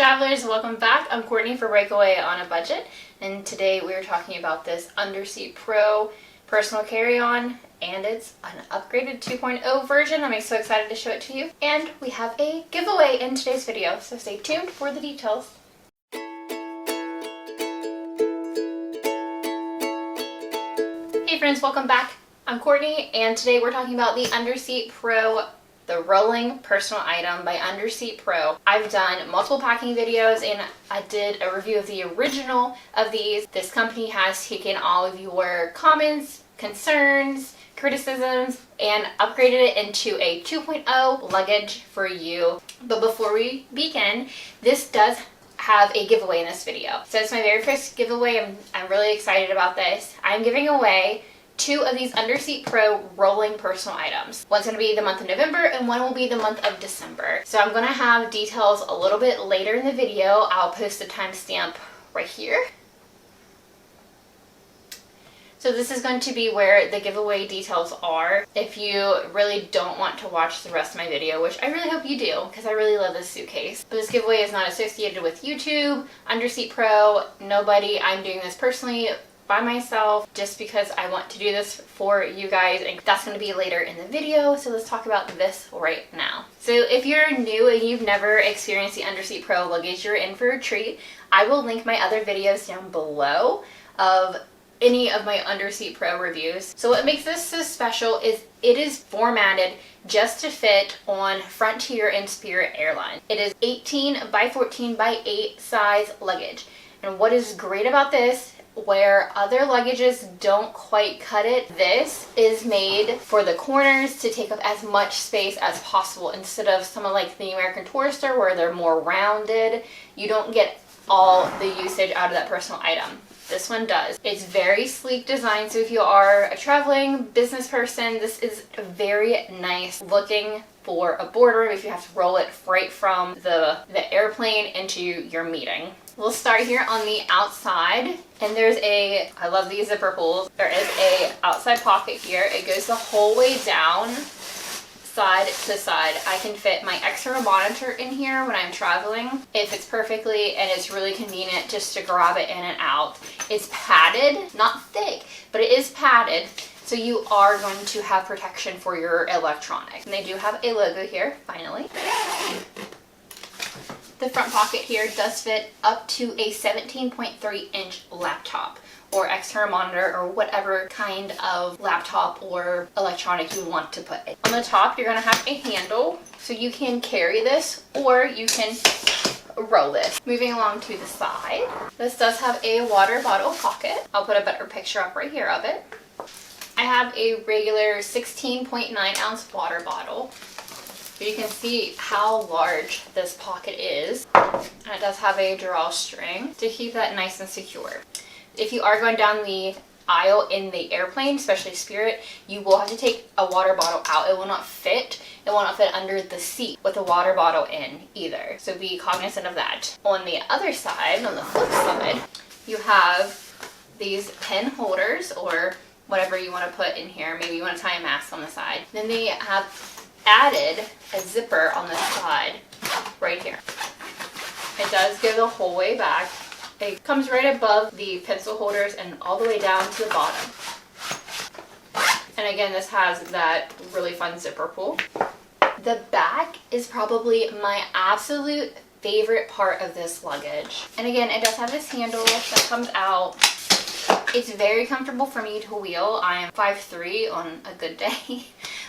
travelers, welcome back. I'm Courtney for Breakaway on a Budget, and today we're talking about this UNDERSEAT Pro personal carry-on, and it's an upgraded 2.0 version. I'm so excited to show it to you. And we have a giveaway in today's video, so stay tuned for the details. Hey friends, welcome back. I'm Courtney, and today we're talking about the UNDERSEAT Pro, the rolling personal item by UNDERSEAT Pro. I've done multiple packing videos and I did a review of the original of these. This company has taken all of your comments, concerns, criticisms, and upgraded it into a 2.0 luggage for you. But before we begin, this does have a giveaway in this video. So it's my very first giveaway. I'm really excited about this. I'm giving away 2 of these UNDERSEAT Pro rolling personal items. One's going to be the month of November and one will be the month of December. So I'm going to have details a little bit later in the video. I'll post the timestamp right here. So this is going to be where the giveaway details are. If you really don't want to watch the rest of my video, which I really hope you do, because I really love this suitcase. But this giveaway is not associated with YouTube, UNDERSEAT Pro, nobody. I'm doing this personally by myself just because I want to do this for you guys, and that's going to be later in the video. So let's talk about this right now. So if you're new and you've never experienced the UNDERSEAT Pro luggage, you're in for a treat. I will link my other videos down below of any of my UNDERSEAT Pro reviews. So what makes this so special is it is formatted just to fit on Frontier and Spirit Airlines. It is 18 by 14 by 8 size luggage. And what is great about this, where other luggages don't quite cut it, this is made for the corners to take up as much space as possible instead of someone like the American Tourister where they're more rounded. You don't get all the usage out of that personal item. This one does. It's very sleek design, so if you are a traveling business person, this is very nice looking for a boardroom if you have to roll it right from the airplane into your meeting. We'll start here on the outside, and there's I love these zipper pulls. There is a outside pocket here. It goes the whole way down, side to side. I can fit my external monitor in here when I'm traveling. It fits perfectly, and it's really convenient just to grab it in and out. It's padded, not thick, but it is padded, so you are going to have protection for your electronics. And they do have a logo here, finally. The front pocket here does fit up to a 17.3-inch laptop or external monitor or whatever kind of laptop or electronic you want to put it. On the top, you're going to have a handle, so you can carry this or you can roll this. Moving along to the side, this does have a water bottle pocket. I'll put a better picture up right here of it. I have a regular 16.9 ounce water bottle. You can see how large this pocket is. And it does have a drawstring to keep that nice and secure. If you are going down the aisle in the airplane, especially Spirit, you will have to take a water bottle out. It will not fit. It will not fit under the seat with a water bottle in either. So be cognizant of that. On the other side, on the flip side, you have these pen holders or whatever you want to put in here. Maybe you want to tie a mask on the side. Then they have added a zipper on the side right here. It does go the whole way back. It comes right above the pencil holders and all the way down to the bottom. And again, this has that really fun zipper pull. The back is probably my absolute favorite part of this luggage. And again, it does have this handle that comes out. It's very comfortable for me to wheel. I am 5'3" on a good day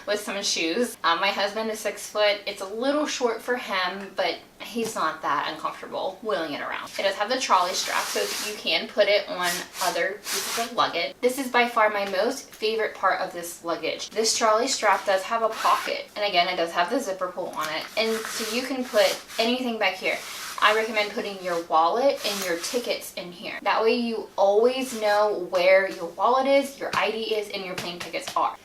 with some shoes. My husband is 6 foot. It's a little short for him, but he's not that uncomfortable wheeling it around. It does have the trolley strap, so you can put it on other pieces of luggage. This is by far my most favorite part of this luggage. This trolley strap does have a pocket, and again, it does have the zipper pull on it, and so you can put anything back here. I recommend putting your wallet and your tickets in here. That way you always know where your wallet is, your ID is, and your plane tickets are.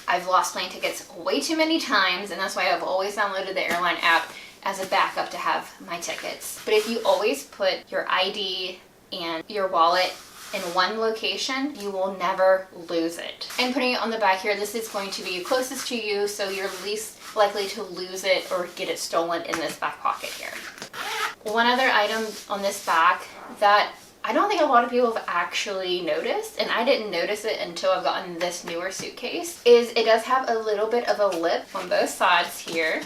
I've lost plane tickets way too many times, and that's why I've always downloaded the airline app as a backup to have my tickets. But if you always put your ID and your wallet in one location, you will never lose it. And putting it on the back here, this is going to be closest to you, so you're least likely to lose it or get it stolen in this back pocket here. One other item on this bag that I don't think a lot of people have actually noticed, and I didn't notice it until I've gotten this newer suitcase, is it does have a little bit of a lip on both sides here.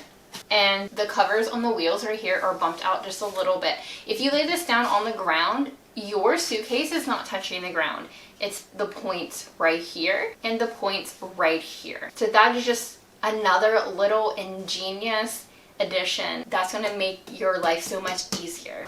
And the covers on the wheels right here are bumped out just a little bit. If you lay this down on the ground, your suitcase is not touching the ground. It's the points right here and the points right here. So that is just another little ingenious addition that's going to make your life so much easier.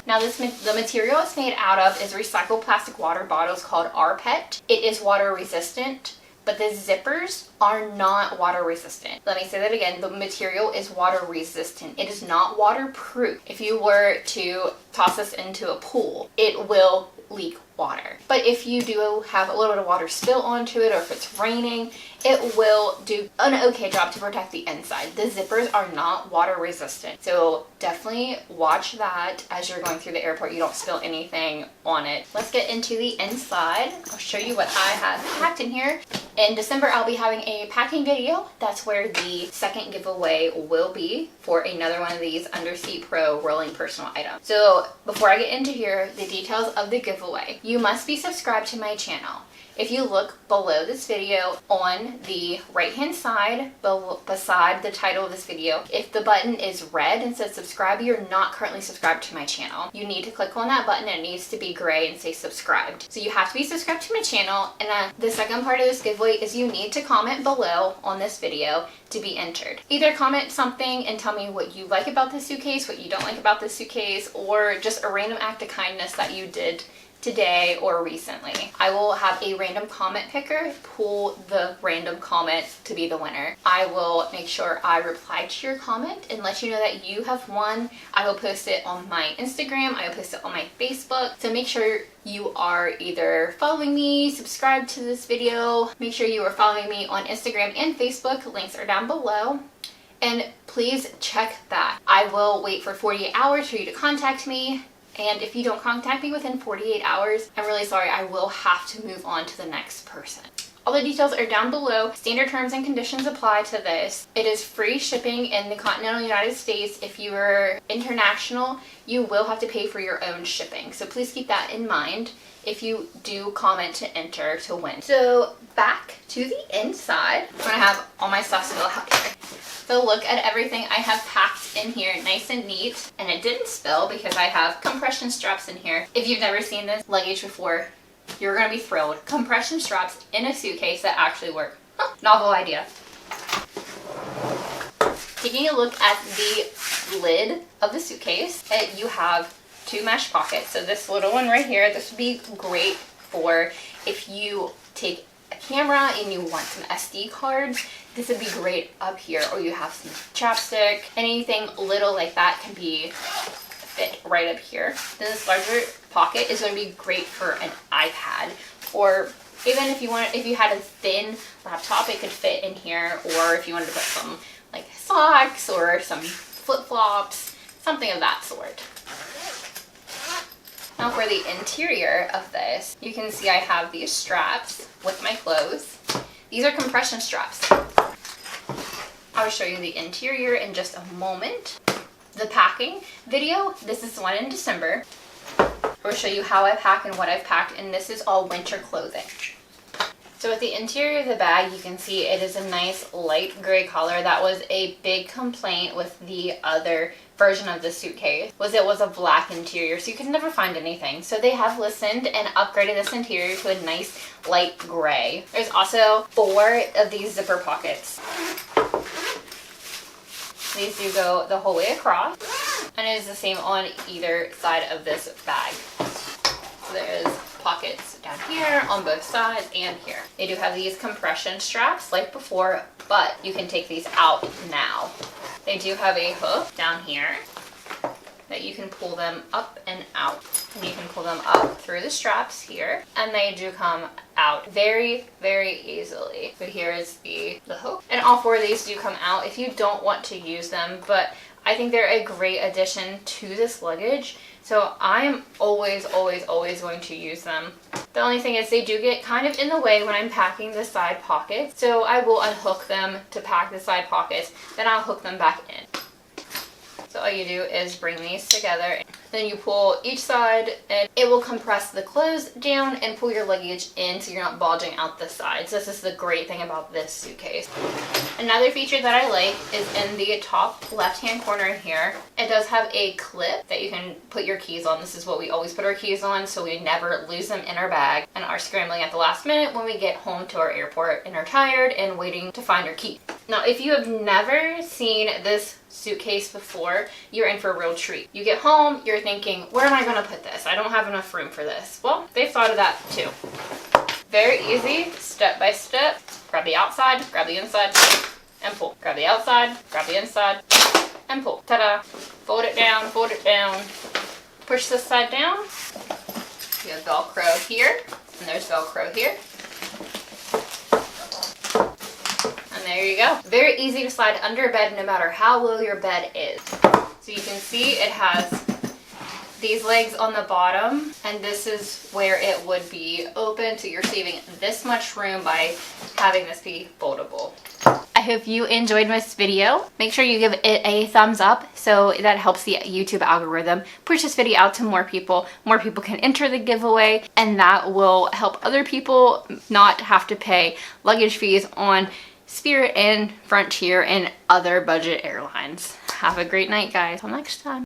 Now the material it's made out of is recycled plastic water bottles called rPET. It is water resistant, but the zippers are not water resistant. Let me say that again. The material is water resistant. It is not waterproof. If you were to toss this into a pool, it will leak water. But if you do have a little bit of water spill onto it, or if it's raining, it will do an okay job to protect the inside. The zippers are not water resistant. So definitely watch that as you're going through the airport. You don't spill anything on it. Let's get into the inside. I'll show you what I have packed in here. In December, I'll be having a packing video. That's where the second giveaway will be for another one of these UNDERSEAT Pro rolling personal items. So before I get into here, the details of the giveaway. You must be subscribed to my channel. If you look below this video on the right hand side, beside the title of this video, if the button is red and says subscribe, you're not currently subscribed to my channel. You need to click on that button and it needs to be gray and say subscribed. So you have to be subscribed to my channel. And the second part of this giveaway is you need to comment below on this video to be entered. Either comment something and tell me what you like about this suitcase, what you don't like about this suitcase, or just a random act of kindness that you did today or recently. I will have a random comment picker pull the random comment to be the winner. I will make sure I reply to your comment and let you know that you have won. I will post it on my Instagram. I will post it on my Facebook. So make sure you are either following me, subscribe to this video. Make sure you are following me on Instagram and Facebook. Links are down below. And please check that. I will wait for 48 hours for you to contact me. And if you don't contact me within 48 hours, I'm really sorry, I will have to move on to the next person. All the details are down below. Standard terms and conditions apply to this. It is free shipping in the continental United States. If you are international, you will have to pay for your own shipping. So please keep that in mind if you do comment to enter to win. So back to the inside. I'm gonna have all my stuff still out here. So look at everything I have packed in here, nice and neat. And it didn't spill because I have compression straps in here. If you've never seen this luggage before, you're gonna be thrilled. Compression straps in a suitcase that actually work. Huh, novel idea. Taking a look at the lid of the suitcase, you have two mesh pockets. So this little one right here, this would be great for if you take a camera and you want some SD cards. This would be great up here, or you have some chapstick. Anything little like that can be fit right up here. Then this larger pocket is going to be great for an iPad, or even if you had a thin laptop, it could fit in here. Or if you wanted to put some like socks or some flip-flops, something of that sort. Now for the interior of this, you can see I have these straps with my clothes. These are compression straps. I will show you the interior in just a moment. The packing video, this is the one in December. I will show you how I pack and what I've packed, and this is all winter clothing. So with the interior of the bag, you can see it is a nice light gray color. That was a big complaint with the other version of the suitcase, was it was a black interior, so you could never find anything. So they have listened and upgraded this interior to a nice light gray. There's also 4 of these zipper pockets. These do go the whole way across, and it is the same on either side of this bag. So there is pockets down here on both sides and here. They do have these compression straps like before, but you can take these out now. They do have a hook down here that you can pull them up and out. And you can pull them up through the straps here, and they do come out very, very easily. So here is the hook. And all 4 of these do come out if you don't want to use them, but I think they're a great addition to this luggage. So I'm always, always, always going to use them. The only thing is they do get kind of in the way when I'm packing the side pockets. So I will unhook them to pack the side pockets, then I'll hook them back in. So all you do is bring these together. Then you pull each side and it will compress the clothes down and pull your luggage in so you're not bulging out the sides. This is the great thing about this suitcase. Another feature that I like is in the top left-hand corner here. It does have a clip that you can put your keys on. This is what we always put our keys on so we never lose them in our bag and are scrambling at the last minute when we get home to our airport and are tired and waiting to find our key. Now, if you have never seen this suitcase before, you're in for a real treat. You get home, you're thinking, where am I going to put this? I don't have enough room for this. Well, they've thought of that too. Very easy, step by step. Grab the outside, grab the inside, and pull. Grab the outside, grab the inside, and pull. Ta-da! Fold it down, push this side down. You have Velcro here, and there's Velcro here. And there you go. Very easy to slide under bed no matter how low your bed is. So you can see it has these legs on the bottom, and this is where it would be open, so you're saving this much room by having this be foldable. I hope you enjoyed this video. Make sure you give it a thumbs up so that helps the YouTube algorithm push this video out to more people. More people can enter the giveaway, and that will help other people not have to pay luggage fees on Spirit and Frontier and other budget airlines. Have a great night, guys. Till next time.